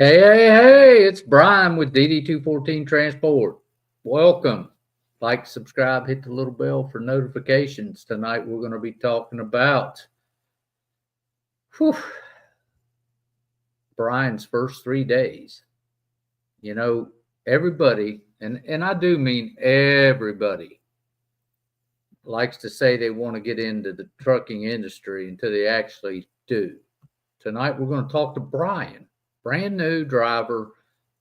Hey, it's Bryan with DD214 Transport. Welcome. Like, subscribe, hit the little bell for notifications. Tonight we're going to be talking about Bryan's first 3 days. You know, everybody, and I do mean everybody, likes to say they want to get into the trucking industry until they actually do. Tonight we're going to talk to Bryan. Brand new driver,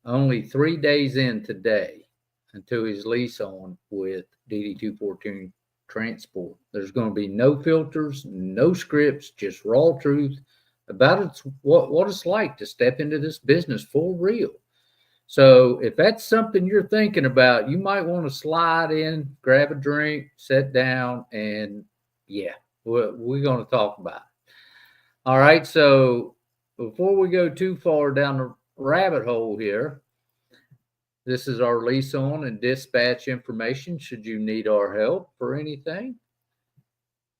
only 3 days in today until his lease on with DD214 Transport. There's going to be no filters, no scripts, just raw truth about what it's like to step into this business for real. So if that's something you're thinking about, you might want to slide in, grab a drink, sit down, and yeah, we're going to talk about it. All right, so before we go too far down the rabbit hole here, this is our lease on and dispatch information should you need our help for anything.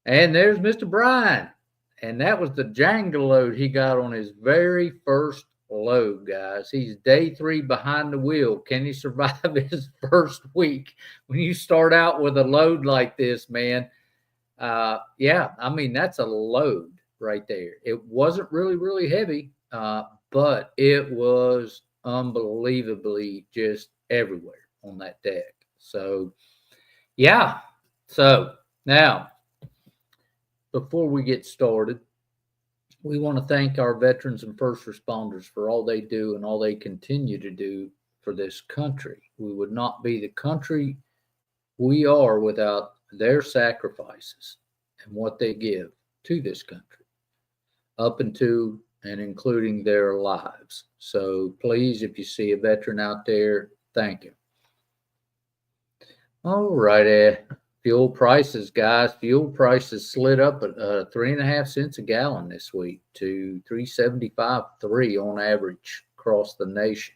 And there's Mr. Bryan. And that was the Jenga load he got on his very first load, guys. He's day 3 behind the wheel. Can he survive his first week? When you start out with a load like this, man, yeah, I mean, that's a load right there. It wasn't really heavy, but it was unbelievably just everywhere on that deck. So yeah, so now before we get started, we want to thank our veterans and first responders for all they do and all they continue to do for this country. We would not be the country we are without their sacrifices and what they give to this country, up into and including their lives. So please, if you see a veteran out there, thank him. All right, fuel prices, guys. Fuel prices slid up at 3.5 cents a gallon this week to 3.75.3 on average across the nation.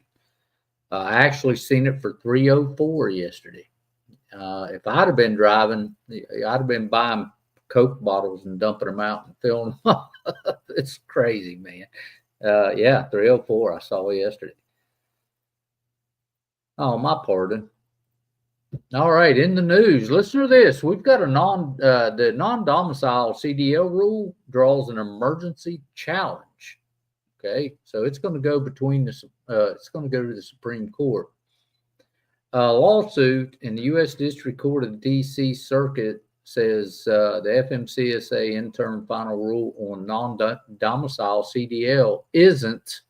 I actually seen it for 3.04 yesterday. If I'd have been driving, I'd have been buying Coke bottles and dumping them out and filling them up. It's crazy, man. Yeah, 3.04 I saw yesterday. Oh, my pardon. All right, in the news, listen to this. We've got the non-domicile CDL rule draws an emergency challenge. Okay, so it's going to go it's going to go to the Supreme Court. A lawsuit in the U.S. District Court of the D.C. Circuit says the FMCSA interim final rule on non-domicile CDL isn't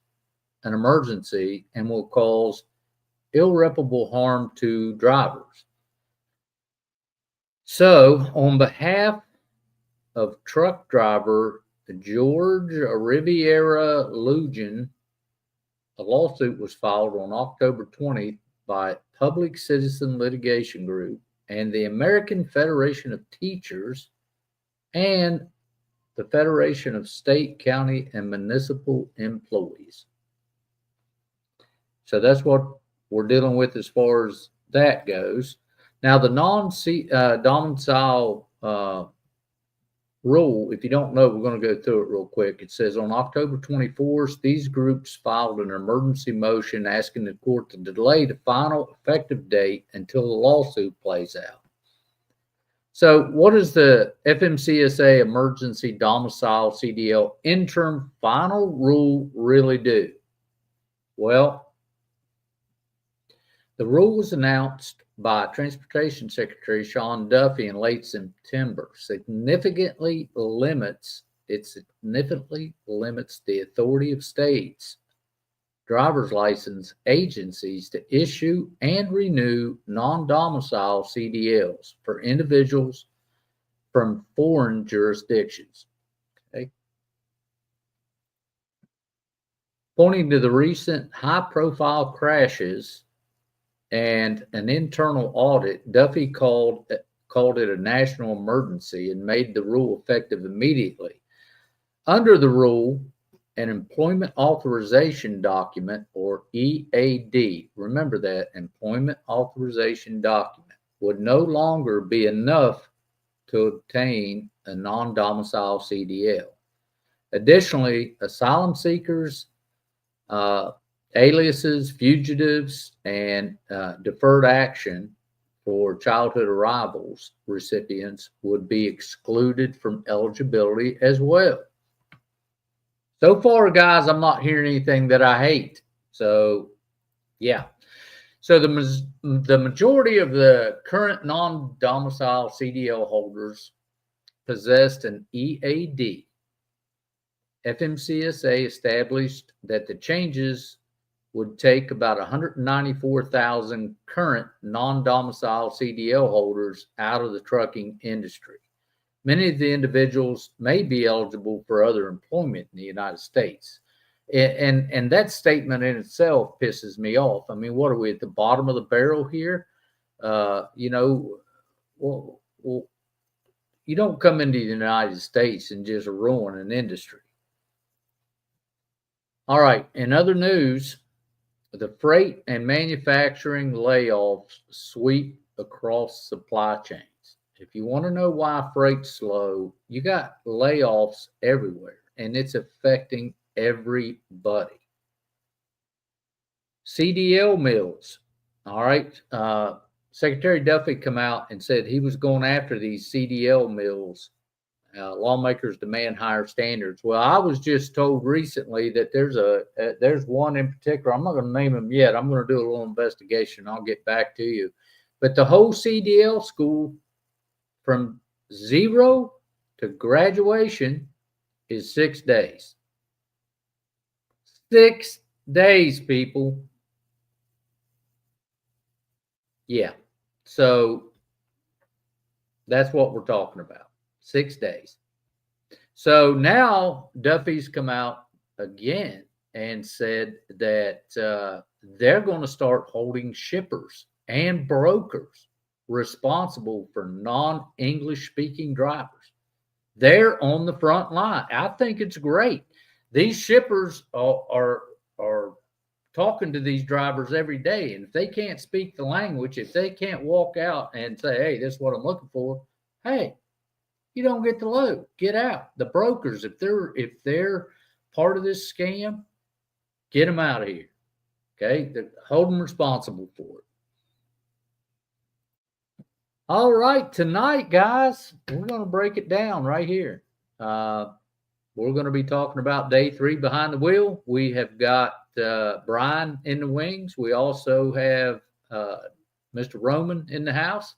an emergency and will cause irreparable harm to drivers. So, on behalf of truck driver George Riviera Lujan, a lawsuit was filed on October 20th by Public Citizen Litigation Group and the American Federation of Teachers and the Federation of State, County, and Municipal Employees. So that's what we're dealing with as far as that goes. Now, the non-domicile rule, if you don't know, we're going to go through it real quick. It says on October 24th, these groups filed an emergency motion asking the court to delay the final effective date until the lawsuit plays out. So what does the FMCSA Emergency Domicile CDL interim final rule really do? Well, the rule was announced by Transportation Secretary Sean Duffy in late September. Significantly limits the authority of states' driver's license agencies to issue and renew non-domicile CDLs for individuals from foreign jurisdictions. Okay. Pointing to the recent high-profile crashes and an internal audit, Duffy called it a national emergency and made the rule effective immediately. Under the rule, an employment authorization document, or EAD, remember that, employment authorization document, would no longer be enough to obtain a non-domicile CDL. Additionally, asylum seekers, aliases, fugitives, and deferred action for childhood arrivals recipients would be excluded from eligibility as well. So far, guys, I'm not hearing anything that I hate. So, yeah. So the majority of the current non-domicile CDL holders possessed an EAD. FMCSA established that the changes would take about 194,000 current non-domicile CDL holders out of the trucking industry. Many of the individuals may be eligible for other employment in the United States. And that statement in itself pisses me off. I mean, what are we at the bottom of the barrel here? Well, you don't come into the United States and just ruin an industry. All right, in other news, the freight and manufacturing layoffs sweep across supply chains. If you want to know why freight's slow, you got layoffs everywhere, and it's affecting everybody. CDL mills. All right. Secretary Duffy come out and said he was going after these CDL mills. Lawmakers demand higher standards. Well, I was just told recently that there's one in particular. I'm not going to name him yet. I'm going to do a little investigation. I'll get back to you. But the whole CDL school, from 0 to graduation, is 6 days. 6 days, people. Yeah. So that's what we're talking about. 6 days. So now Duffy's come out again and said that they're going to start holding shippers and brokers responsible for non-English speaking drivers. They're on the front line. I think it's great. These shippers are talking to these drivers every day, and if they can't speak the language, if they can't walk out and say, hey, this is what I'm looking for, hey, you don't get the load. Get out. The brokers, if they're part of this scam, get them out of here. Okay? Hold them responsible for it. All right, tonight, guys, we're going to break it down right here. We're going to be talking about day 3 behind the wheel. We have got Bryan in the wings. We also have Mr. Roman in the house.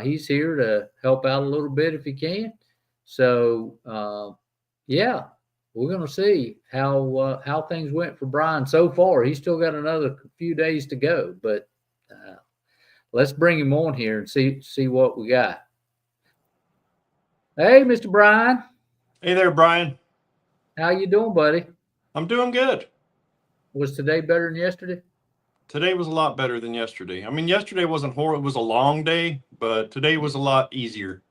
He's here to help out a little bit if he can. So, yeah, we're going to see how things went for Bryan so far. He's still got another few days to go, but let's bring him on here and see what we got. Hey, Mr. Bryan. Hey there, Bryan. How you doing, buddy? I'm doing good. Was today better than yesterday? Today was a lot better than yesterday. I mean, yesterday wasn't horrible. It was a long day, but today was a lot easier.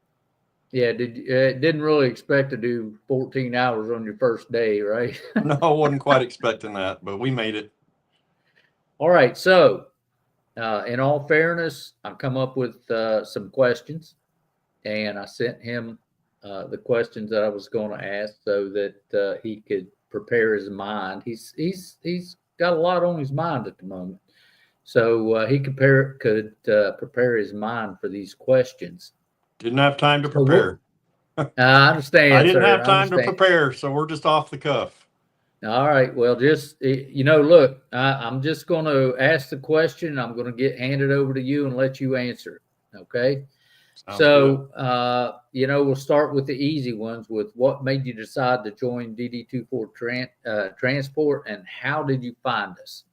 Yeah, didn't really expect to do 14 hours on your first day, right? No, I wasn't quite expecting that, but we made it. All right, so in all fairness, I come up with some questions, and I sent him the questions that I was going to ask so that he could prepare his mind. He's got a lot on his mind at the moment, so he could prepare his mind for these questions. Didn't have time to So what, prepare. I I understand, didn't sir. have I time to understand. prepare, so we're just off the cuff. All right. Well, just, look, I'm just going to ask the question. I'm going to get handed over to you and let you answer it. Okay. Sounds good. So, we'll start with the easy ones with what made you decide to join DD24 Transport, and how did you find us?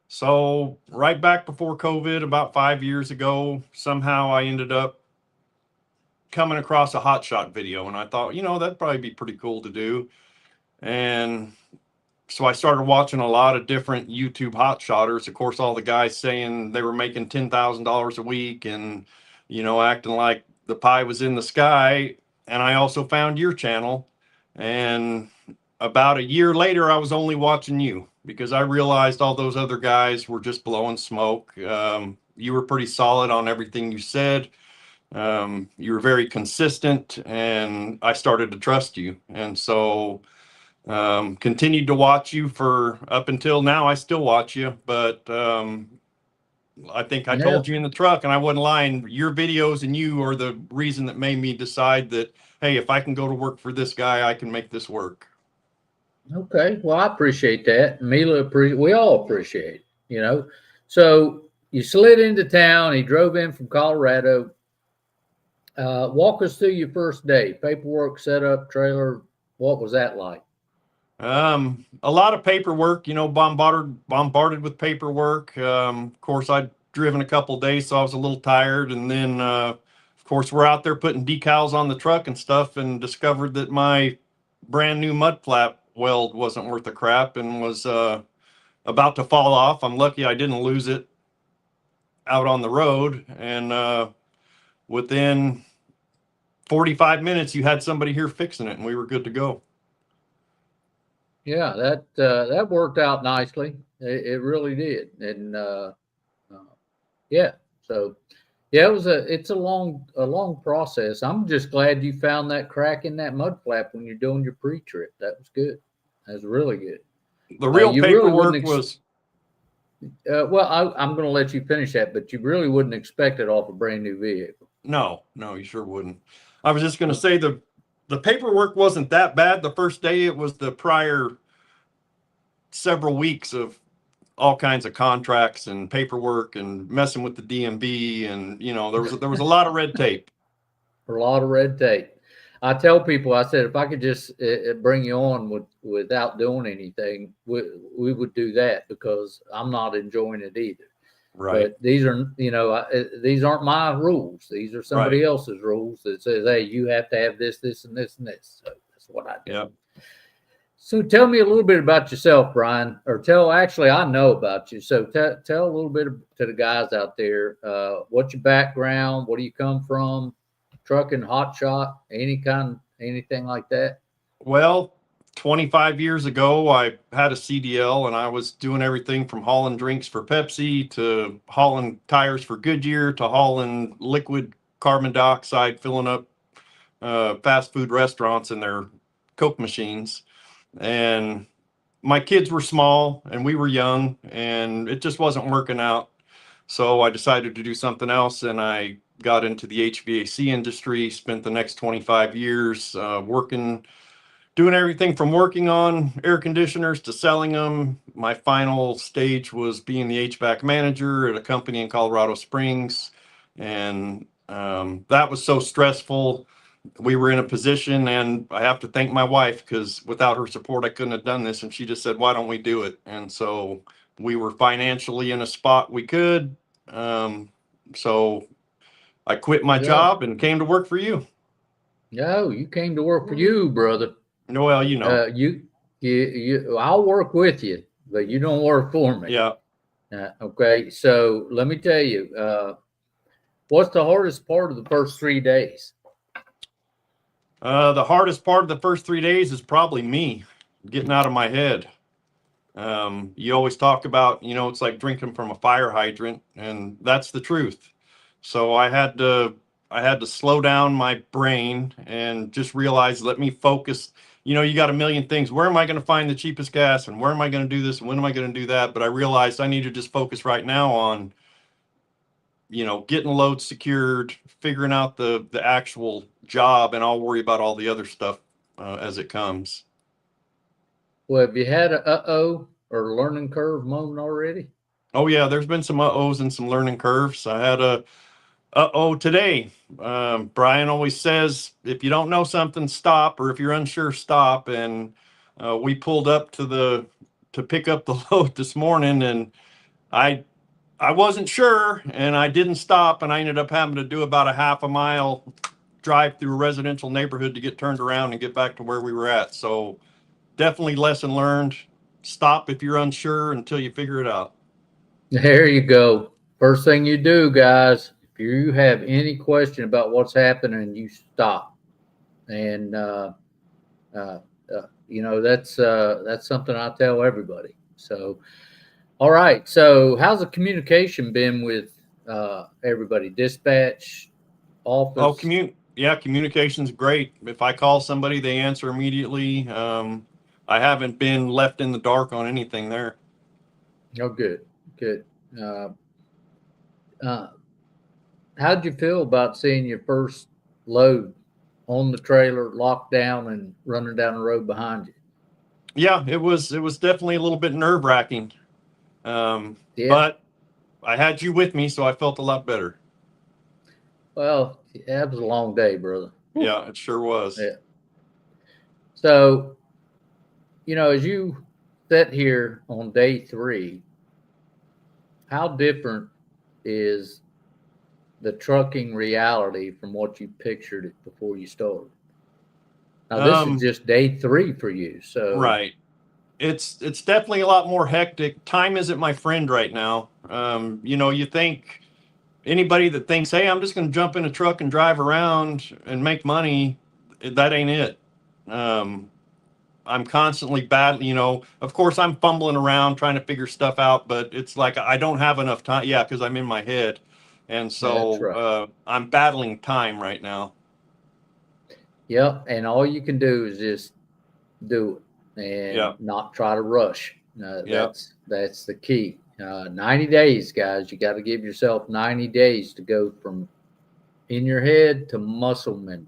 So right back before COVID, about 5 years ago, somehow I ended up coming across a Hotshot video, and I thought, that'd probably be pretty cool to do. And so I started watching a lot of different YouTube hotshotters. Of course, all the guys saying they were making $10,000 a week and, acting like the pie was in the sky. And I also found your channel. And about a year later, I was only watching you because I realized all those other guys were just blowing smoke. You were pretty solid on everything you said. You were very consistent, and I started to trust you. And so continued to watch you for up until now. I still watch you, but I think I Yeah. told you in the truck, and I wasn't lying. Your videos and you are the reason that made me decide that, hey, if I can go to work for this guy, I can make this work. Okay. Well, I appreciate that. Mila, we all appreciate. So you slid into town. He drove in from Colorado. Walk us through your first day. Paperwork, setup, trailer. What was that like? A lot of paperwork, bombarded with paperwork. Of course, I'd driven a couple days, so I was a little tired. And then, of course, we're out there putting decals on the truck and stuff, and discovered that my brand new mud flap weld wasn't worth a crap and was about to fall off. I'm lucky I didn't lose it out on the road. And within 45 minutes, you had somebody here fixing it, and we were good to go. Yeah, that worked out nicely. It really did, and uh, yeah. So yeah, it's a long process. I'm just glad you found that crack in that mud flap when you're doing your pre-trip. That was good. That was really good. The real You really wouldn't. paperwork was Well, I'm going to let you finish that, but you really wouldn't expect it off a brand new vehicle. no, you sure wouldn't. I was just going to say the paperwork wasn't that bad the first day. It was the prior several weeks of all kinds of contracts and paperwork and messing with the DMV, and there was a lot of red tape. A lot of red tape. I tell people, I said, if I could just bring you on without doing anything, we would do that, because I'm not enjoying it either. Right, But these aren't my rules. These are right. somebody else's rules that says, hey, you have to have this, this, and this, and this. So that's what I do. Yeah. So tell me a little bit about yourself, Bryan, or actually, I know about you. So tell a little bit to the guys out there, what's your background? What do you come from? Trucking, hotshot, anything like that? Well, 25 years ago, I had a CDL, and I was doing everything from hauling drinks for Pepsi to hauling tires for Goodyear to hauling liquid carbon dioxide, filling up fast food restaurants in their Coke machines. And my kids were small and we were young, and it just wasn't working out. So I decided to do something else, and I got into the HVAC industry, spent the next 25 years doing everything from working on air conditioners to selling them. My final stage was being the HVAC manager at a company in Colorado Springs. And that was so stressful. We were in a position, and I have to thank my wife, because without her support, I couldn't have done this. And she just said, why don't we do it? And so we were financially in a spot we could. So I quit my Yeah. job and came to work for you. No, you came to work for you, brother. Well, I'll work with you, but you don't work for me. yeah. Okay. So let me tell you, what's the hardest part of the first 3 days? The hardest part of the first 3 days is probably me getting out of my head. You always talk about, it's like drinking from a fire hydrant, and that's the truth. So I had to slow down my brain and just realize, let me focus. You got a million things. Where am I going to find the cheapest gas, and where am I going to do this, and when am I going to do that? But I realized I need to just focus right now on getting loads secured, figuring out the actual job, and I'll worry about all the other stuff as it comes. Well, have you had a uh-oh or learning curve moment already? Oh yeah, there's been some uh-ohs and some learning curves. I had a uh-oh today. Bryan always says, if you don't know something, stop, or if you're unsure, stop. And we pulled up to pick up the load this morning, and I I wasn't sure, and I didn't stop, and I ended up having to do about a half a mile drive through a residential neighborhood to get turned around and get back to where we were at. So definitely lesson learned. Stop if you're unsure until you figure it out. There you go. First thing you do, guys, if you have any question about what's happening, you stop. And uh, that's something I tell everybody. So, all right. So, how's the communication been with everybody? Dispatch, Oh, office. communication's great. If I call somebody, they answer immediately. I haven't been left in the dark on anything there. Oh, good, good. Uh, uh, how'd you feel about seeing your first load on the trailer, locked down, and running down the road behind you? Yeah, it was definitely a little bit nerve wracking. Yeah. But I had you with me, so I felt a lot better. Well, that was a long day, brother. Whew. Yeah, it sure was. Yeah. So, as you sit here on day three, how different is the trucking reality from what you pictured it before you started? Now, this is Um, just day three for you. So, right. It's definitely a lot more hectic. Time isn't my friend right now. You think anybody that thinks, hey, I'm just going to jump in a truck and drive around and make money, that ain't it. Um, I'm constantly battling, of course I'm fumbling around trying to figure stuff out, but it's like I don't have enough time. Yeah, because I'm in my head. And that's so right. I'm battling time right now. Yep. And all you can do is just do it and Yeah. not try to rush. Yeah. That's the key. 90 days, guys. You got to give yourself 90 days to go from in your head to muscle memory.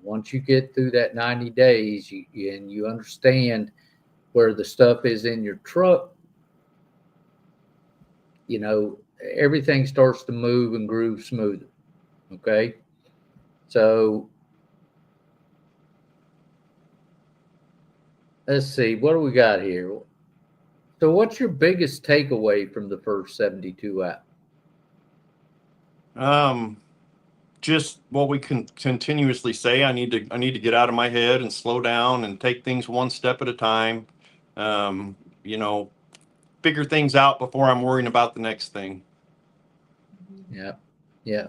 Once you get through that 90 days and you understand where the stuff is in your truck, you know, everything starts to move and groove smoother. Okay. So let's see, what do we got here? So, what's your biggest takeaway from the first 72 hours? Um, just what we can continuously say. I need to get out of my head and slow down and take things one step at a time. Um, you know, figure things out before I'm worrying about the next thing. Yeah. Yeah.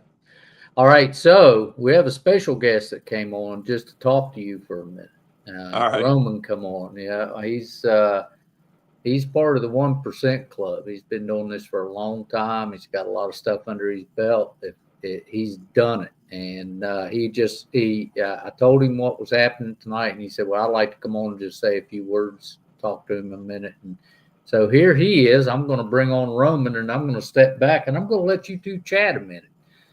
All right. So, we have a special guest that came on just to talk to you for a minute. All right. Roman, come on. Yeah. He's part of the 1% club. He's been doing this for a long time. He's got a lot of stuff under his belt. He's done it. And I told him what was happening tonight. And he said, well, I'd like to come on and just say a few words, talk to him a minute. And so here he is. I'm going to bring on Roman and I'm going to step back and I'm going to let you two chat a minute.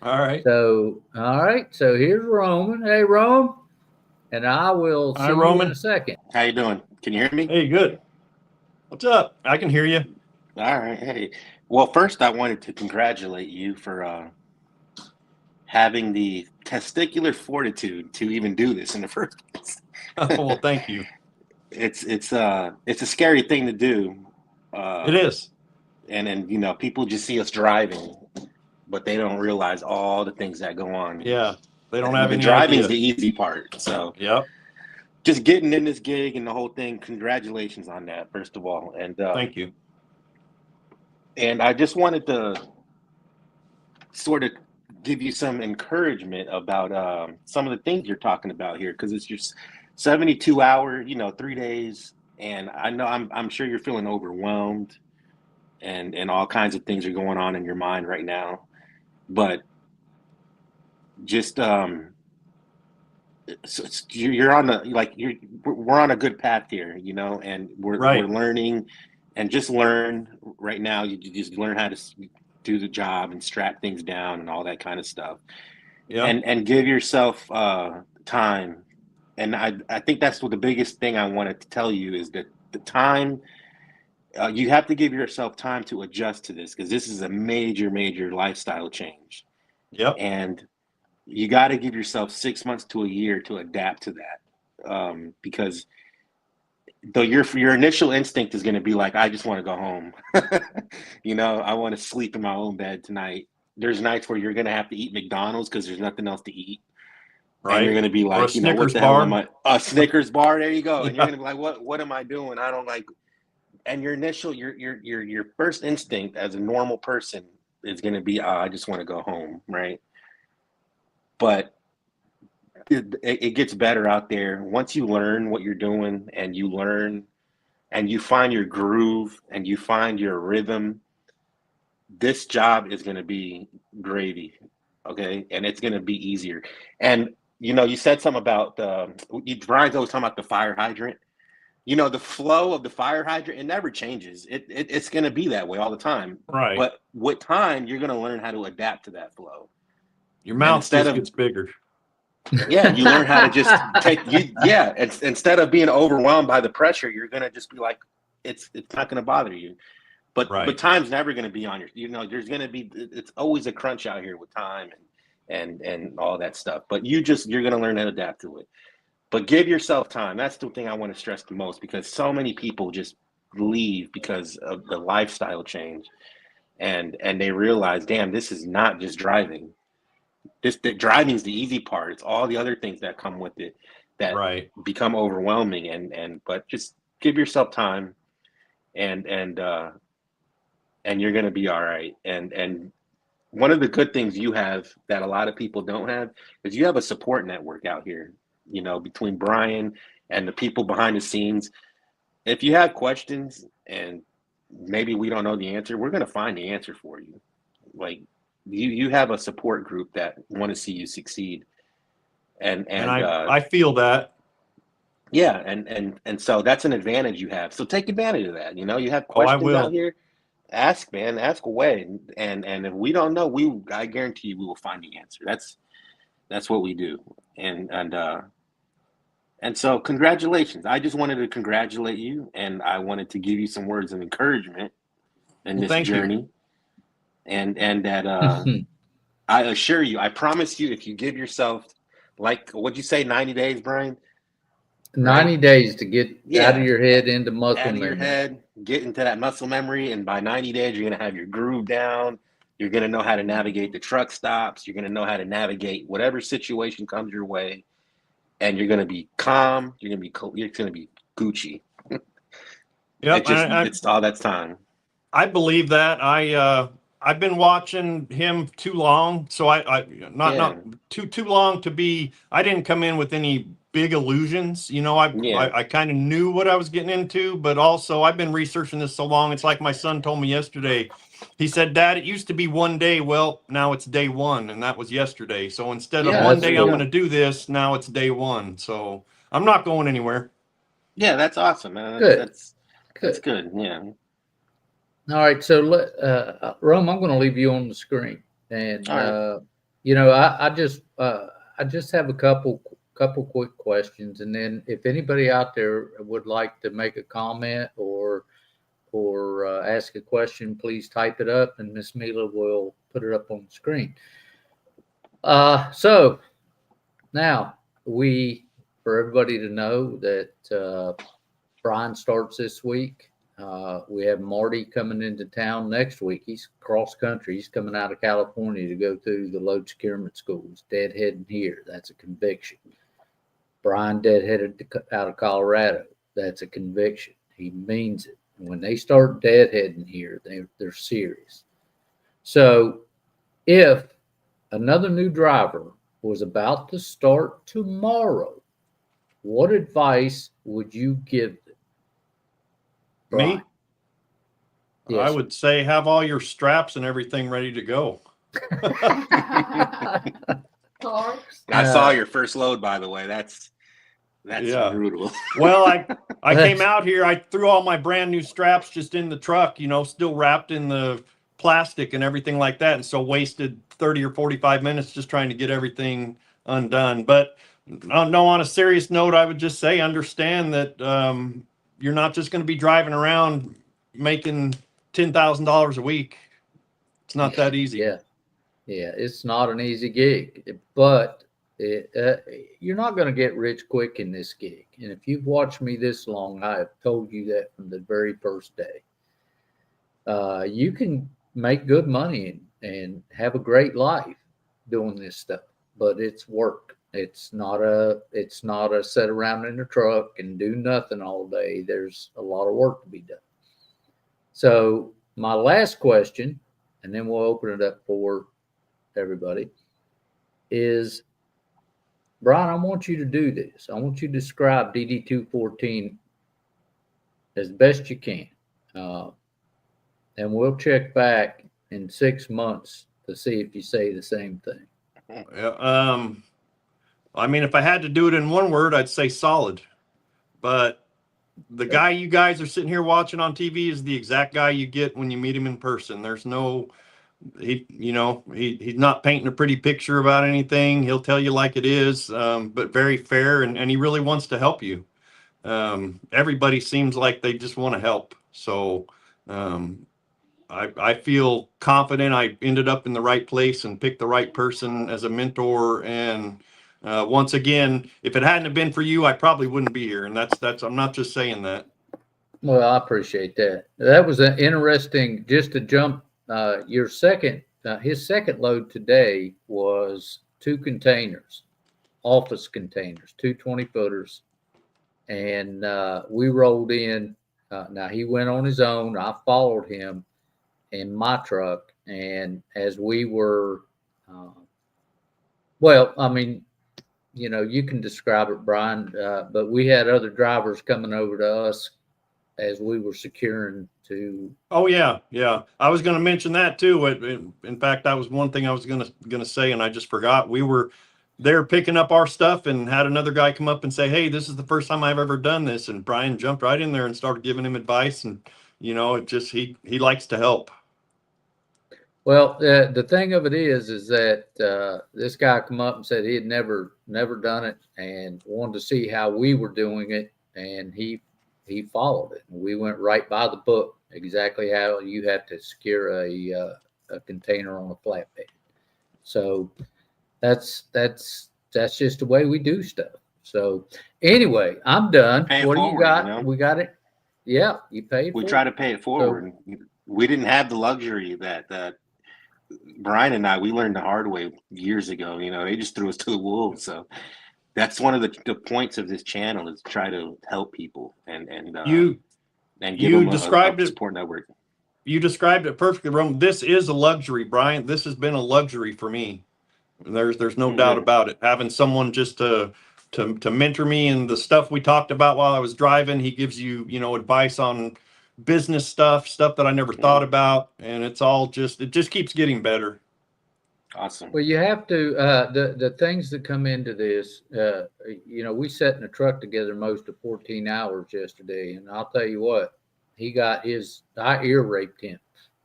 All right. So, all right. So here's Roman. Hey, Rome. And I will Hi, see you in a Roman. second. How you doing? Can you hear me? Hey, good. What's up? I can hear you. All right. Hey. Well, first I wanted to congratulate you for having the testicular fortitude to even do this in the first place. Well, thank you. It's a scary thing to do. It is. And people just see us driving, but they don't realize all the things that go on. Yeah. They don't have The any driving is idea. the easy part. So Yep. just getting in this gig and the whole thing, congratulations on that, first of all. And Thank you. and I just wanted to sort of give you some encouragement about some of the things you're talking about here, because it's your 72-hour, 3 days, and I know I'm sure you're feeling overwhelmed, and all kinds of things are going on in your mind right now, but just you're on we're on a good path here, and we're Right. learning, and just learn right now. You just learn how to do the job and strap things down and all that kind of stuff. Yeah. And give yourself time. And I think that's what the biggest thing I wanted to tell you is that the time, you have to give yourself time to adjust to this, because this is a major, major lifestyle change. Yep. And you got to give yourself 6 months to a year to adapt to that. Because though your initial instinct is going to be like, I just want to go home. You know, I want to sleep in my own bed tonight. There's nights where you're going to have to eat McDonald's because there's nothing else to eat. Right. And you're going to be Or a like, you know, what Snickers the hell bar. am I? A Snickers bar. There you go. And Yeah. you're going to be like, what am I doing? I don't like. And your initial, your first instinct as a normal person is going to be, I just want to go home, right? But it gets better out there once you learn what you're doing, and you learn and you find your groove and you find your rhythm. This job is going to be gravy, okay? And it's going to be easier. And you know, you said something about Bryan's always talking about the fire hydrant. You know, the flow of the fire hydrant, it never changes. It's going to be that way all the time. Right. But with time, you're going to learn how to adapt to that flow. Your mouth just gets bigger. Yeah, you learn how to just instead of being overwhelmed by the pressure, you're going to just be like, it's not going to bother you. But time's never going to be on your, you know, there's going to be, it's always a crunch out here with time and all that stuff. But you're going to learn how to adapt to it. But give yourself time. That's the thing I want to stress the most, because so many people just leave because of the lifestyle change, and they realize, damn, this is not just driving. The driving is the easy part. It's all the other things that come with it that become overwhelming. But just give yourself time, and you're going to be all right. And one of the good things you have that a lot of people don't have is you have a support network out here. You know, between Bryan and the people behind the scenes, if you have questions and maybe we don't know the answer, we're going to find the answer for you. Like you have a support group that want to see you succeed. And I feel that. Yeah. And so that's an advantage you have. So take advantage of that. You know, you have questions out here, ask, man, ask away. And if we don't know, I guarantee you we will find the answer. That's what we do. And so congratulations. I just wanted to congratulate you, and I wanted to give you some words of encouragement in this journey. And that I assure you, I promise you, if you give yourself, like, what'd you say, 90 days, Bryan? 90 days to get out of your head into muscle memory. Out of your head, get into that muscle memory, and by 90 days, you're going to have your groove down. You're going to know how to navigate the truck stops. You're going to know how to navigate whatever situation comes your way. And you're going to be calm. You're going to be Gucci. Yep, it's all that's time. I believe that. I've been watching him too long, so not too long to be. I didn't come in with any big illusions. You know, I kind of knew what I was getting into, but also I've been researching this so long. It's like my son told me yesterday. He said, "Dad, it used to be one day. Well, now it's day one, and that was yesterday. So instead of one day I'm going to do this, now it's day one. So I'm not going anywhere." Yeah, that's awesome, man. Good. That's good. Yeah. All right, so Rome, I'm going to leave you on the screen, and you know, I just have a couple quick questions, and then if anybody out there would like to make a comment or ask a question, please type it up, and Miss Mila will put it up on the screen. So now for everybody to know that Bryan starts this week. We have Marty coming into town next week. He's cross country. He's coming out of California to go through the load securement schools. Deadheading here, that's a conviction. Bryan deadheaded out of Colorado. That's a conviction. He means it. When they start deadheading here, they're serious. So if another new driver was about to start tomorrow, what advice would you give them? Me? Yes. I would say have all your straps and everything ready to go. I saw your first load, by the way. That's brutal. Well, I came out here. I threw all my brand new straps just in the truck, you know, still wrapped in the plastic and everything like that. And so wasted 30 or 45 minutes just trying to get everything undone. But no, on a serious note, I would just say, understand that you're not just going to be driving around making $10,000 a week. It's not that easy. Yeah. It's not an easy gig, but you're not going to get rich quick in this gig. And if you've watched me this long, I have told you that from the very first day. You can make good money and have a great life doing this stuff, but it's work. It's not a sit around in a truck and do nothing all day. There's a lot of work to be done. So my last question, and then we'll open it up for everybody, is, Bryan, I want you to do this. I want you to describe DD214 as best you can. And we'll check back in 6 months to see if you say the same thing. Yeah, I mean, if I had to do it in one word, I'd say solid. But the guy you guys are sitting here watching on TV is the exact guy you get when you meet him in person. There's no, he's not painting a pretty picture about anything. He'll tell you like it is, but very fair, and he really wants to help you. Everybody seems like they just want to help. So I feel confident I ended up in the right place and picked the right person as a mentor. And once again, if it hadn't have been for you, I probably wouldn't be here. And that's I'm not just saying that. Well, I appreciate that. That was an interesting, just to jump, his second load today was 2 containers, office containers, 2 20-footers. And we rolled in. Now he went on his own. I followed him in my truck. And as we were, well, I mean, you can describe it, Bryan, but we had other drivers coming over to us as we were securing to. Oh yeah. I was going to mention that too. In fact, that was one thing I was going to say, and I just forgot. We were there picking up our stuff and had another guy come up and say, "Hey, this is the first time I've ever done this." And Bryan jumped right in there and started giving him advice. And it just he likes to help. Well, the thing of it is that this guy come up and said he had never done it and wanted to see how we were doing it, and he followed it. And we went right by the book, exactly how you have to secure a container on a flatbed. So that's just the way we do stuff. So anyway, I'm done. What do you got? We got it. Yeah, you paid. We try to pay it forward. So, we didn't have the luxury that Bryan and we learned the hard way years ago. They just threw us to the wolves. So that's one of the points of this channel, is try to help people and give them a support network. You described it perfectly, Rome. This is a luxury, Bryan. This has been a luxury for me. There's no doubt about it. Having someone just to mentor me and the stuff we talked about while I was driving. He gives you, advice on business stuff that I never thought about. And it just keeps getting better. Awesome. Well, you have to, the things that come into this, we sat in a truck together most of 14 hours yesterday. And I'll tell you what, I ear raped him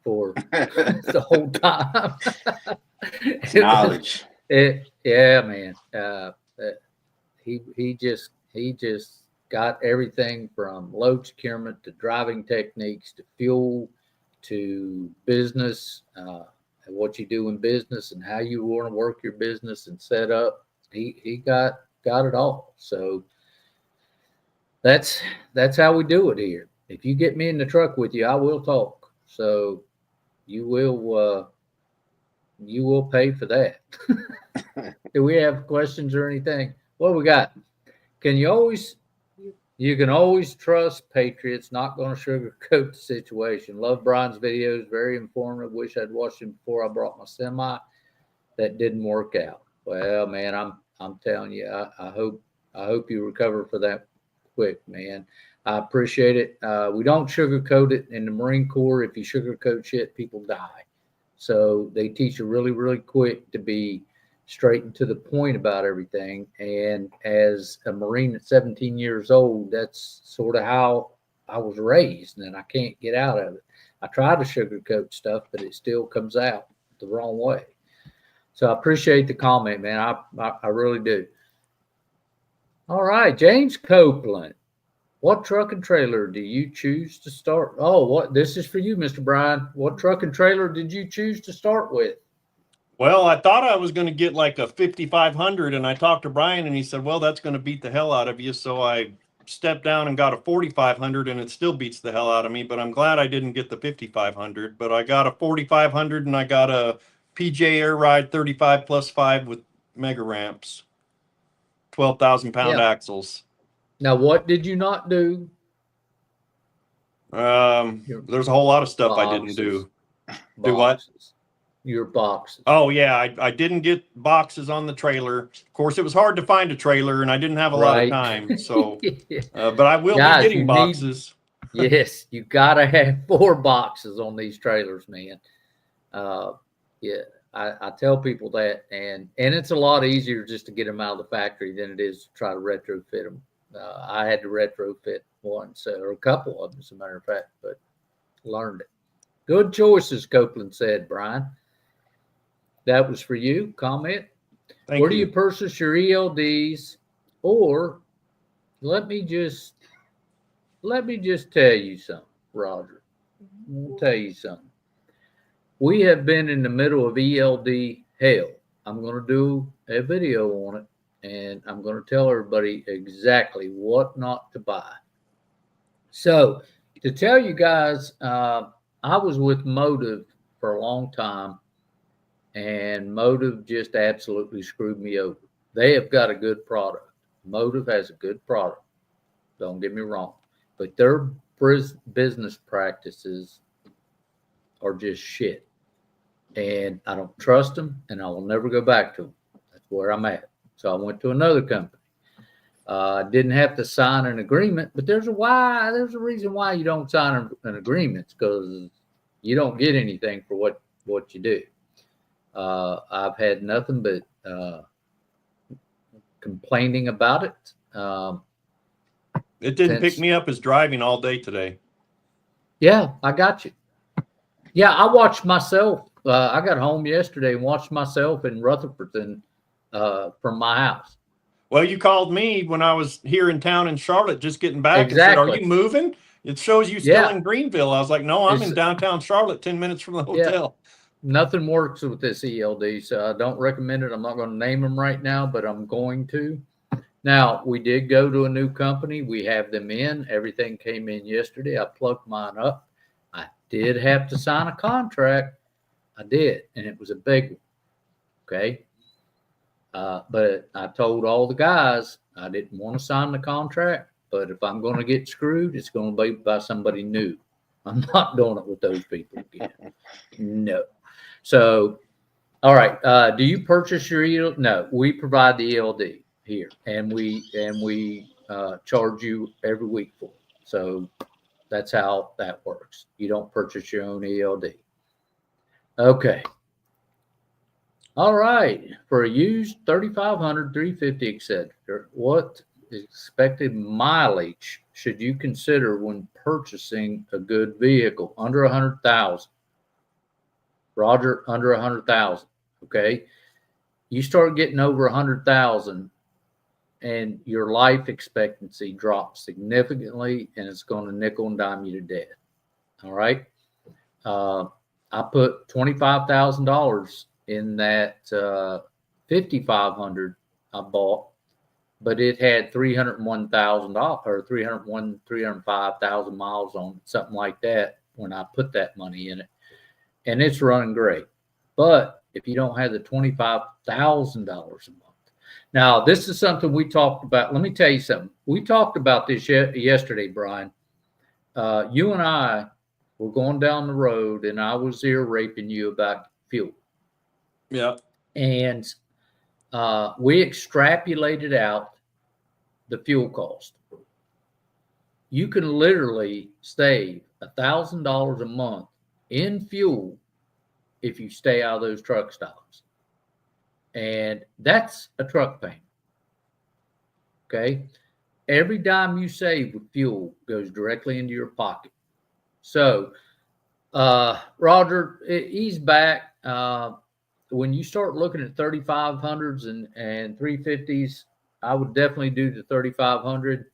for the whole time. It's knowledge. Yeah, man. He just got everything from load securement to driving techniques to fuel to business, what you do in business and how you want to work your business and set up. He got it all. So that's how we do it here. If you get me in the truck with you, I will talk. So you will pay for that. Do we have questions or anything? What we got? You can always trust Patriots, not going to sugarcoat the situation. Love Bryan's videos, very informative. Wish I'd watched him before I brought my semi. That didn't work out. Well, man, I'm telling you, I hope you recover for that quick, man. I appreciate it. We don't sugarcoat it in the Marine Corps. If you sugarcoat shit, people die. So they teach you really, really quick to be straight and to the point about everything. And as a Marine at 17 years old, that's sort of how I was raised, and I can't get out of it. I try to sugarcoat stuff, but it still comes out the wrong way. So I appreciate the comment, man. I really do. All right, James Copeland. What truck and trailer do you choose to start? Oh, what? This is for you, Mr. Bryan. What truck and trailer did you choose to start with? Well, I thought I was going to get like a 5500, and I talked to Bryan, and he said, well, that's going to beat the hell out of you. So I stepped down and got a 4500, and it still beats the hell out of me. But I'm glad I didn't get the 5500. But I got a 4500, and I got a PJ Air Ride 35+5 with mega ramps, 12,000-pound axles. Now, what did you not do? There's a whole lot of stuff boxes. I didn't do. Boxes. Do what? Your boxes. Oh, yeah. I didn't get boxes on the trailer. Of course, it was hard to find a trailer, and I didn't have a lot of time. So, but I will be getting boxes. Yes, you got to have 4 boxes on these trailers, man. Yeah, I tell people that, and it's a lot easier just to get them out of the factory than it is to try to retrofit them. I had to retrofit once, or a couple of them, as a matter of fact, but learned it. Good choices, Copeland said, Bryan. That was for you. Comment. Where do you purchase your ELDs? Or let me just tell you something, Roger. I'll tell you something. We have been in the middle of ELD hell. I'm going to do a video on it, and I'm going to tell everybody exactly what not to buy. So, to tell you guys, I was with Motive for a long time, and Motive just absolutely screwed me over. They have got a good product. Motive has a good product. Don't get me wrong. But their business practices are just shit. And I don't trust them, and I will never go back to them. That's where I'm at. So I went to another company. I didn't have to sign an agreement, but there's a reason why you don't sign an agreement. It's because you don't get anything for what you do. I've had nothing but complaining about it. It didn't pick me up as driving all day today. Yeah, I got you. Yeah, I watched myself. I got home yesterday and watched myself in Rutherford from my house. Well, you called me when I was here in town in Charlotte, just getting back. Exactly. And said, are you moving? It shows you still in Greenville. I was like, no, I'm in downtown Charlotte, 10 minutes from the hotel. Yeah. Nothing works with this ELD, so I don't recommend it. I'm not going to name them right now, but I'm going to. Now, we did go to a new company. We have them in. Everything came in yesterday. I plugged mine up. I did have to sign a contract. I did, and it was a big one. Okay. But I told all the guys I didn't want to sign the contract, but if I'm going to get screwed, it's going to be by somebody new. I'm not doing it with those people again. No. So, all right. Do you purchase your ELD? No, we provide the ELD here, and we charge you every week for it. So that's how that works. You don't purchase your own ELD. Okay. All right. For a used 3,500, 350, etc., what expected mileage should you consider when purchasing a good vehicle under 100,000? Roger, under 100,000. Okay. You start getting over 100,000, and your life expectancy drops significantly, and it's going to nickel and dime you to death. All right. I put $25,000 in that 5,500 I bought, but it had $301,000 or 305,000 miles on it, something like that, when I put that money in it, and it's running great. But if you don't have the $25,000 a month, now this is something we talked about. Let me tell you something. We talked about this yesterday, Bryan. You and I were going down the road, and I was ear raping you about fuel. Yeah. And we extrapolated out the fuel cost. You can literally save $1,000 a month in fuel if you stay out of those truck stops. And that's a truck payment. Okay. Every dime you save with fuel goes directly into your pocket. So Roger, he's back. When you start looking at 3500s and 350s, I would definitely do the 3500.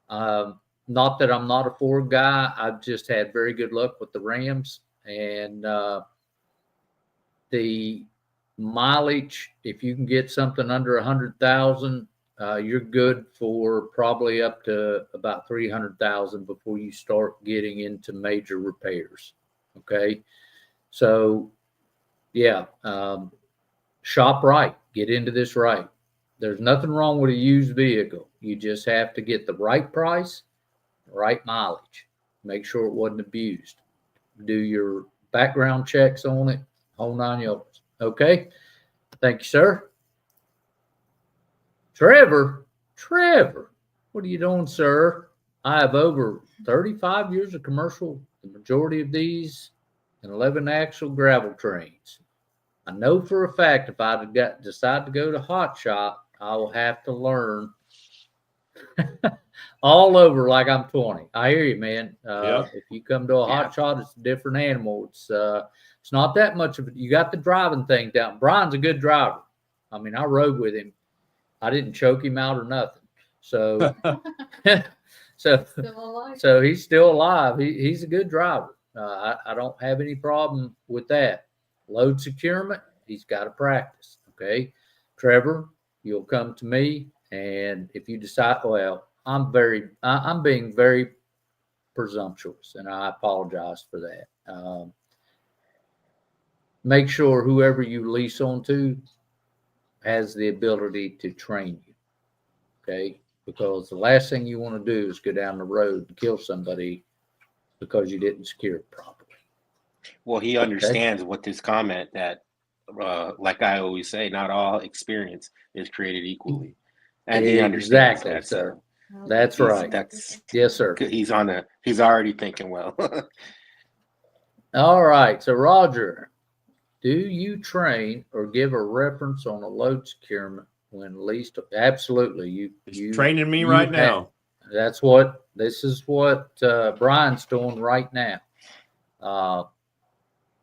Not that I'm not a Ford guy. I've just had very good luck with the Rams, and the mileage, if you can get something under 100,000, you're good for probably up to about 300,000 before you start getting into major repairs. Okay. So yeah, shop right, get into this right. There's nothing wrong with a used vehicle. You just have to get the right price, right mileage. Make sure it wasn't abused. Do your background checks on it, whole 9 yards. Okay. Thank you, sir. Trevor, what are you doing, sir? I have over 35 years of commercial, the majority of these in 11 axle gravel trains. I know for a fact if I decide to go to Hotshot, I will have to learn all over like I'm 20. I hear you, man. If you come to a Hotshot, it's a different animal. It's not that much of it. You got the driving thing down. Bryan's a good driver. I mean, I rode with him. I didn't choke him out or nothing. So, so he's still alive. He's a good driver. I don't have any problem with that. Load securement, he's got to practice. Okay, Trevor, you'll come to me, and if you decide, well, I'm being very presumptuous, and I apologize for that. Make sure whoever you lease onto has the ability to train you. Okay, because the last thing you want to do is go down the road and kill somebody because you didn't secure it properly. Well, he understands what this comment that, like I always say, not all experience is created equally, and he understands that, sir. That's right. Yes, sir. He's already thinking well. All right. So, Roger, do you train or give a reference on a load securement when leased? Absolutely. You training me right now. This is what Bryan's doing right now.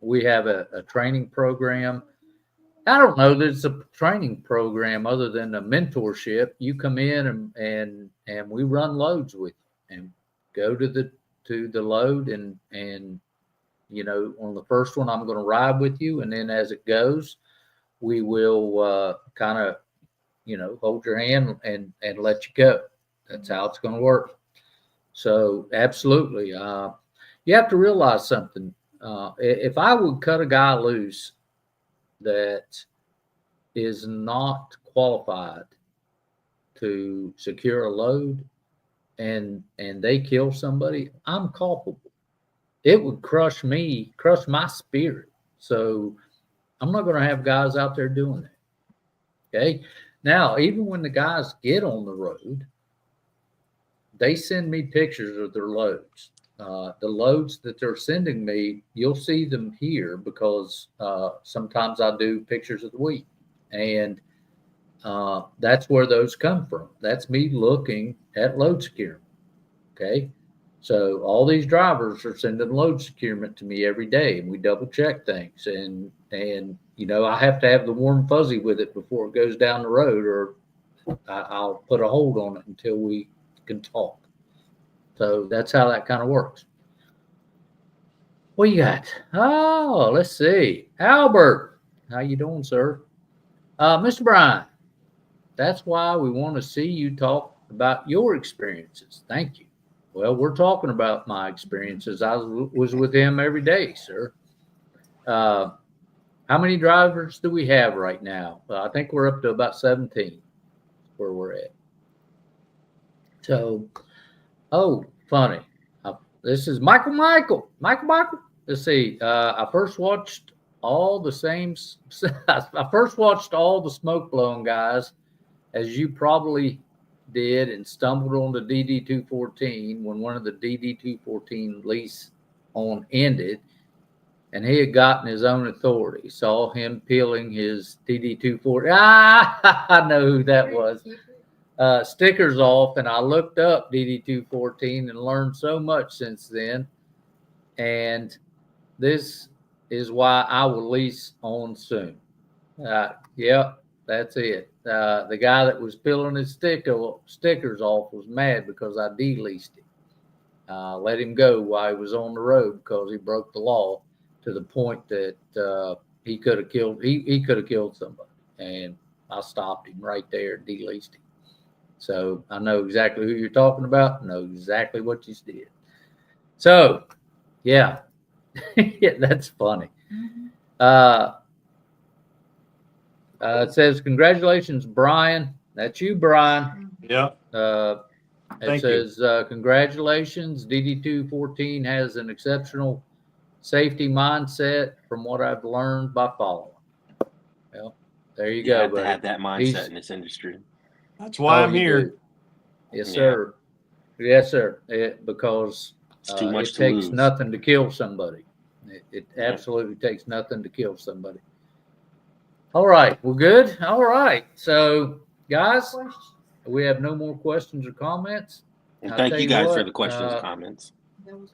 We have a training program. I don't know that it's a training program other than a mentorship. You come in and we run loads with you and go to the load and you know, on the first one, I'm going to ride with you. And then as it goes, we will kind of, you know, hold your hand and let you go. That's how it's going to work. So absolutely. You have to realize something. If I would cut a guy loose that is not qualified to secure a load and they kill somebody, I'm culpable. It would crush my spirit. So I'm not going to have guys out there doing that. Okay. Now, even when the guys get on the road, they send me pictures of their loads. The loads that they're sending me, you'll see them here because sometimes I do pictures of the week. And that's where those come from. That's me looking at load securement. Okay. So all these drivers are sending load securement to me every day, and we double check things. And you know, I have to have the warm fuzzy with it before it goes down the road, or I'll put a hold on it until we can talk. So that's how that kind of works. What you got? Oh, let's see. Albert, how you doing, sir? Mr. Bryan, that's why we want to see you talk about your experiences. Thank you. Well, we're talking about my experiences. I was with him every day, sir. How many drivers do we have right now? Well, I think we're up to about 17 where we're at. So, funny. This is Michael. Let's see. I first watched all the smoke blowing guys, as you probably did, and stumbled on the DD214 when one of the DD214 lease on ended, and he had gotten his own authority. Saw him peeling his DD214. I know who that was. Stickers off, and I looked up DD214 and learned so much since then. And this is why I will lease on soon. Yep, that's it. The guy that was peeling his stickers off was mad because I deleased him. Let him go while he was on the road because he broke the law to the point that he could have killed. He could have killed somebody, and I stopped him right there, deleased him. So I know exactly who you're talking about. Know exactly what you did. So, yeah, yeah, that's funny. It says, congratulations, Bryan. That's you, Bryan. Yeah. It Thank says, congratulations. DD214 has an exceptional safety mindset from what I've learned by following. Well, there you You go, have to buddy. have that mindset in this industry. That's why I'm you here. do. Yes, sir. Yes, sir. Because It's too much it to takes lose. nothing to kill somebody. It absolutely takes nothing to kill somebody. All right. Well, good. All right. So, guys, we have no more questions or comments. And I'll thank tell you guys for what, the questions and comments.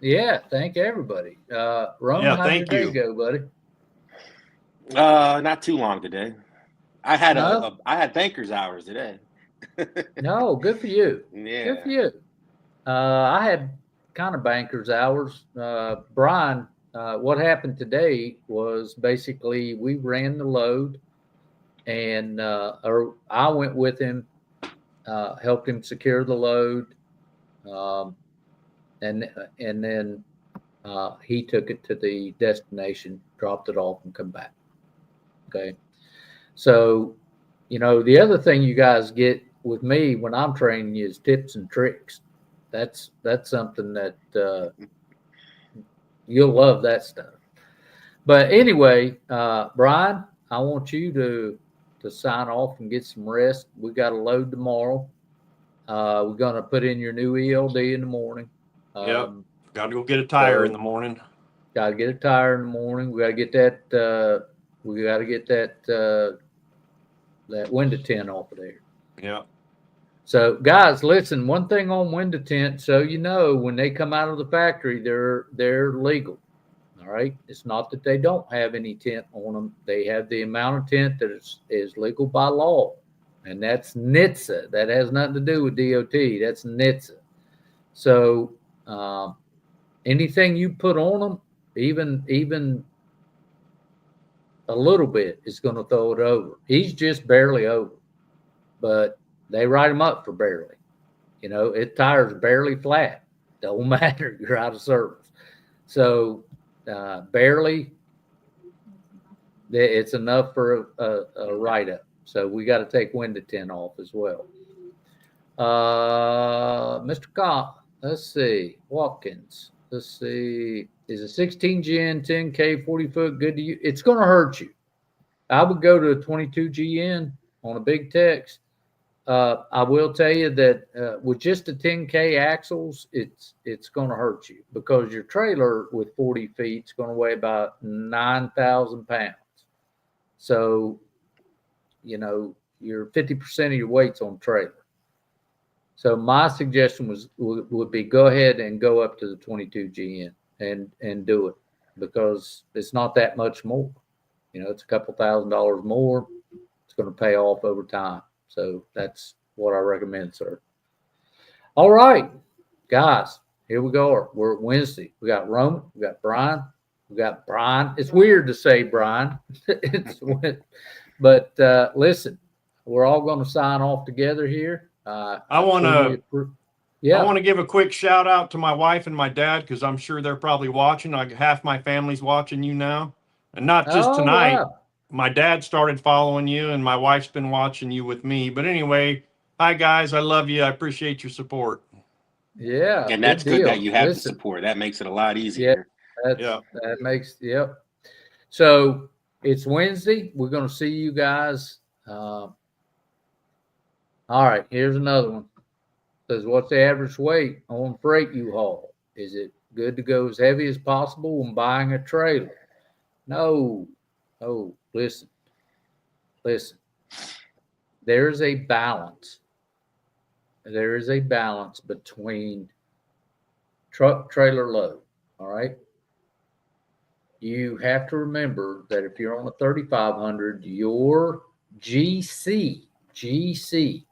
Yeah, thank everybody. Roman, Yeah, how'd your thank day you. go, buddy? Not too long today. I had No? I had banker's hours today. No, good for you. Yeah. Good for you. I had kind of banker's hours. Bryan, what happened today was basically we ran the load, and or I went with him, helped him secure the load, and then he took it to the destination, dropped it off, and come back. Okay, so the other thing you guys get with me when I'm training you is tips and tricks. That's something that you'll love that stuff. But anyway, Bryan, I want you to sign off and get some rest. We got a load tomorrow. We're gonna put in your new ELD in the morning. Yep. Got to go get a tire in the morning. Got to get a tire in the morning. We got to get that. We got to get that window tint off of there. Yeah. So, guys, listen. One thing on window tint, so when they come out of the factory, they're legal. All right. It's not that they don't have any tint on them. They have the amount of tint that is legal by law, and that's NHTSA. That has nothing to do with DOT. That's NHTSA. So, anything you put on them, even a little bit, is going to throw it over. He's just barely over, but they write him up for barely. Tire's barely flat. Don't matter. You're out of service. So barely, it's enough for a write-up. So we got to take window tint off as well. Mr. Comp, let's see. Watkins. Let's see. Is a 16 GN 10K 40 foot good to you? It's going to hurt you. I would go to a 22 GN on a big Tex. I will tell you that with just the 10K axles, it's going to hurt you because your trailer with 40 feet is going to weigh about 9,000 pounds. So, you're 50% of your weight's on trailer. So my suggestion would be go ahead and go up to the 22 GN and do it because it's not that much more. It's a couple $1,000s more. It's going to pay off over time. So that's what I recommend, sir. All right, guys, here we go. We're at Wednesday. We got Roman. We got Bryan. We got Bryan. It's weird to say Bryan. But listen, we're all going to sign off together here. I want to give a quick shout out to my wife and my dad because I'm sure they're probably watching. Half my family's watching you now, and not just tonight. Wow. My dad started following you, and my wife's been watching you with me. But anyway, hi guys, I love you. I appreciate your support. Yeah, and that's good that you have the support. That makes it a lot easier. That makes So it's Wednesday. We're going to see you guys. All right, here's another one. It says, what's the average weight on freight you haul? Is it good to go as heavy as possible when buying a trailer? No. Listen. There is a balance. There is a balance between truck trailer load. All right. you have to remember that if you're on a 3500, your GC,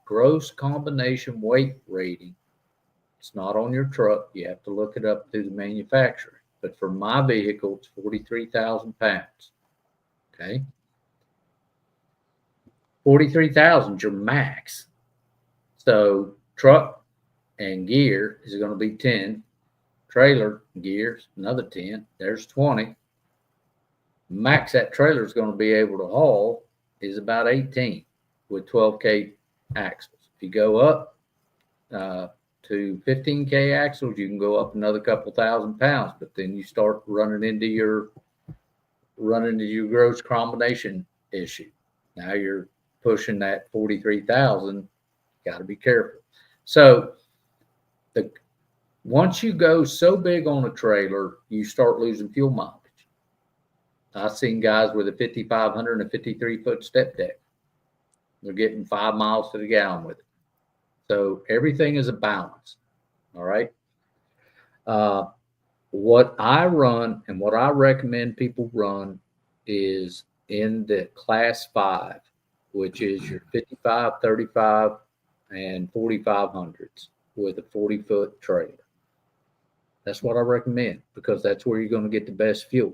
gross combination weight rating, it's not on your truck. You have to look it up through the manufacturer. But for my vehicle, it's 43,000 pounds. Okay. 43,000 is your max. So truck and gear is going to be 10. Trailer gears, another 10. There's 20. Max that trailer is going to be able to haul is about 18 with 12K axles. If you go up to 15K axles, you can go up another couple thousand pounds, but then you start running into your gross combination issue. Now you're pushing that 43,000. Got to be careful. So once you go so big on a trailer, you start losing fuel mileage. I've seen guys with a 5,500 and a 53-foot step deck. They're getting 5 miles to the gallon with it. So everything is a balance. All right. What I run and what I recommend people run is in the class 5, which is your 55, 35, and 4500s with a 40-foot trailer. That's what I recommend because that's where you're going to get the best fuel.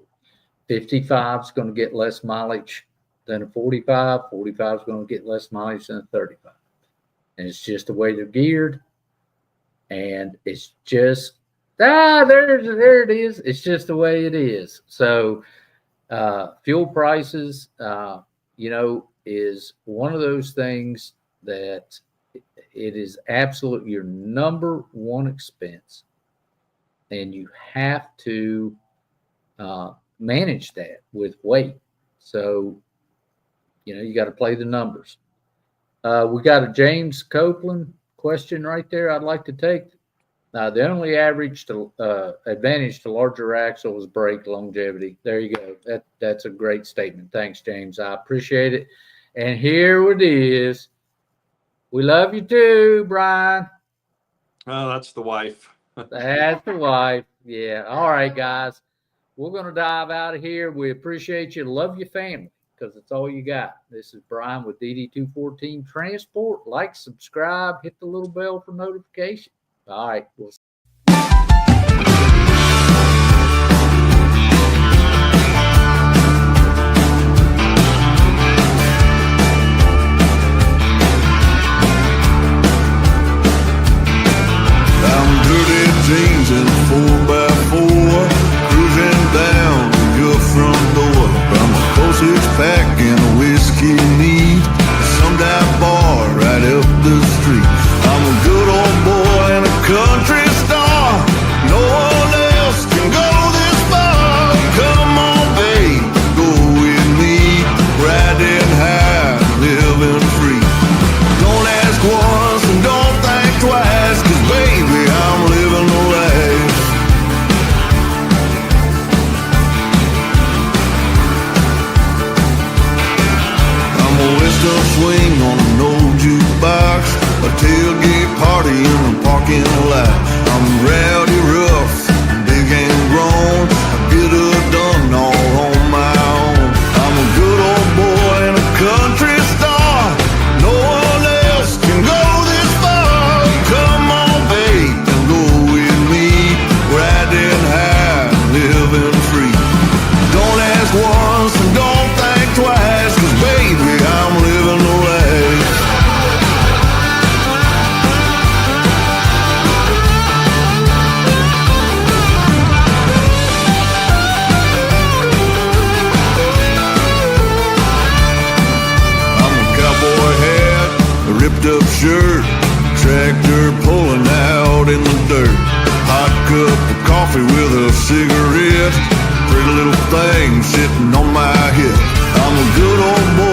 55 is going to get less mileage than a 45. 45 is going to get less mileage than a 35. And it's just the way they're geared. And it's just, there it is. It's just the way it is. So fuel prices, is one of those things that it is absolutely your number one expense. And you have to manage that with weight. So, you got to play the numbers. We got a James Copeland question right there I'd like to take. The only advantage to larger axle is brake longevity. There you go. That's a great statement. Thanks, James. I appreciate it. And here it is. We love you too, Bryan. Oh, that's the wife. That's the wife. Yeah. All right, guys. We're going to dive out of here. We appreciate you. Love your family because it's all you got. This is Bryan with DD214 Transport. Like, subscribe, hit the little bell for notification. All right. We'll jeans and 4x4, cruising down your front door. From a cold 6-pack and a whiskey neat, some dive bar right up the street. I'm a good old boy and a country star. No one else can go this far. Come on, babe, go with me, riding high, living free. Don't ask once and don't think twice, 'cause baby, I'm living the life. I'm a western swing on an old jukebox, a tailgate party in the parking lot. I'm rowdy rough, big and grown, I get it done all on my own. I'm a good old boy and a country star. No one else can go this far. Come on, babe, and go with me, riding high, living free. Don't ask once and don't think twice, 'cause baby, I'm living the life. I'm a cowboy hat, a ripped up shirt, tractor pulling out in the dirt. Hot cup of coffee with a cigarette, pretty little thing sitting on my hip. I'm a good old boy